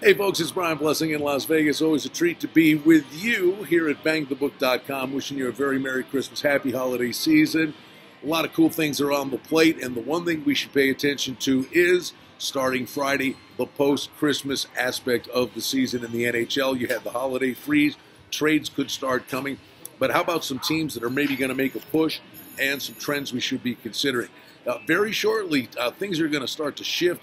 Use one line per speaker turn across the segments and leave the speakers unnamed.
Hey folks, it's Brian Blessing in Las Vegas. Always a treat to be with you here at bangthebook.com. Wishing you a very Merry Christmas, Happy Holiday Season. A lot of cool things are on the plate, and the one thing we should pay attention to is, starting Friday, the post-Christmas aspect of the season in the NHL. You had the holiday freeze. Trades could start coming. But how about some teams that are maybe going to make a push and some trends we should be considering? Very shortly, things are going to start to shift.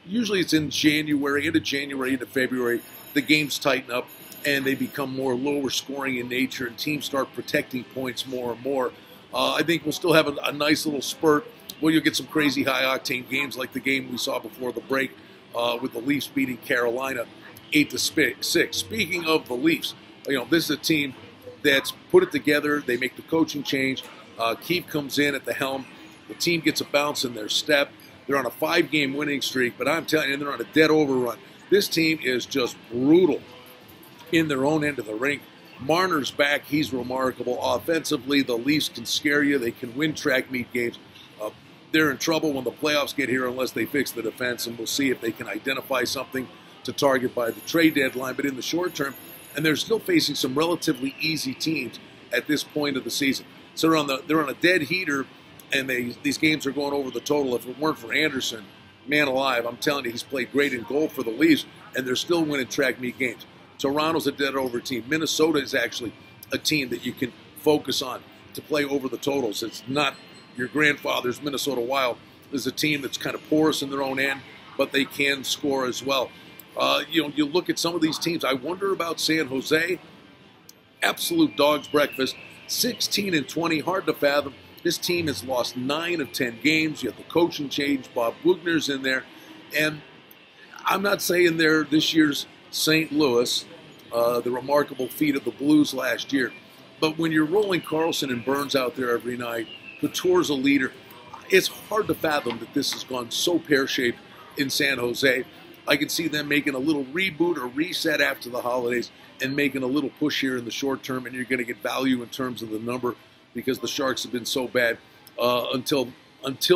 Usually it's in January, into February, the games tighten up and they become more lower scoring in nature and teams start protecting points more and more. I think we'll still have a nice little spurt where you'll get some crazy high-octane games like the game we saw before the break with the Leafs beating Carolina 8-6. Speaking of the Leafs, this is a team that's put it together. They make the coaching change. Keefe comes in at the helm. The team gets a bounce in their step. They're on a 5-game winning streak, but I'm telling you, they're on a dead overrun. This team is just brutal in their own end of the rink. Marner's back. He's remarkable. Offensively, the Leafs can scare you. They can win track meet games. They're in trouble when the playoffs get here unless they fix the defense, and we'll see if they can identify something to target by the trade deadline. But in the short term, and they're still facing some relatively easy teams at this point of the season. So they're on a dead heater, and these games are going over the total. If it weren't for Anderson, man alive, I'm telling you, he's played great in goal for the Leafs, and they're still winning track meet games. Toronto's a dead over team. Minnesota is actually a team that you can focus on to play over the totals. It's not your grandfather's Minnesota Wild. This is a team that's kind of porous in their own end, but they can score as well. You look at some of these teams. I wonder about San Jose. Absolute dog's breakfast. 16-20, hard to fathom. This team has lost 9 of 10 games. You have the coaching change. Bob Boughner's in there. And I'm not saying they're this year's St. Louis, the remarkable feat of the Blues last year. But when you're rolling Carlson and Burns out there every night, Couture's a leader, it's hard to fathom that this has gone so pear-shaped in San Jose. I can see them making a little reboot or reset after the holidays and making a little push here in the short term, and you're going to get value in terms of the number because the Sharks have been so bad until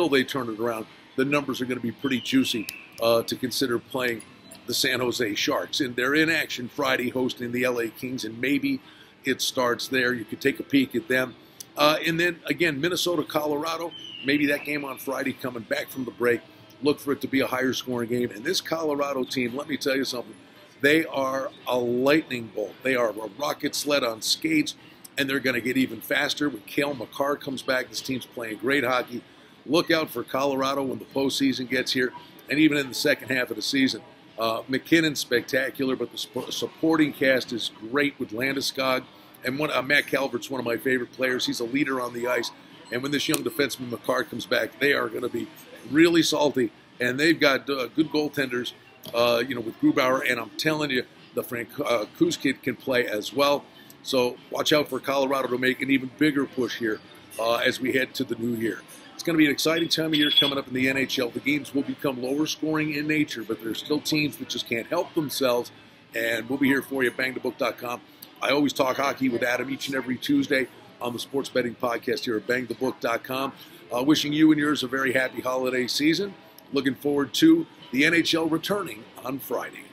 they turn it around. The numbers are going to be pretty juicy to consider playing the San Jose Sharks. And they're in action Friday hosting the LA Kings, and maybe it starts there. You could take a peek at them. And then, again, Minnesota, Colorado, maybe that game on Friday coming back from the break. Look for it to be a higher scoring game. And this Colorado team, let me tell you something, they are a lightning bolt. They are a rocket sled on skates, and they're going to get even faster when Cale Makar comes back. This team's playing great hockey. Look out for Colorado when the postseason gets here, and even in the second half of the season. McKinnon's spectacular, but the supporting cast is great with Landeskog. And Matt Calvert's one of my favorite players. He's a leader on the ice. And when this young defenseman Makar comes back, they are going to be really salty. And they've got good goaltenders, with Grubauer. And I'm telling you, the Francouz kid can play as well. So watch out for Colorado to make an even bigger push here as we head to the new year. It's going to be an exciting time of year coming up in the NHL. The games will become lower scoring in nature, but there's still teams that just can't help themselves. And we'll be here for you at bangthebook.com. I always talk hockey with Adam each and every Tuesday on the sports betting podcast here at bangthebook.com. Wishing you and yours a very happy holiday season. Looking forward to the NHL returning on Friday.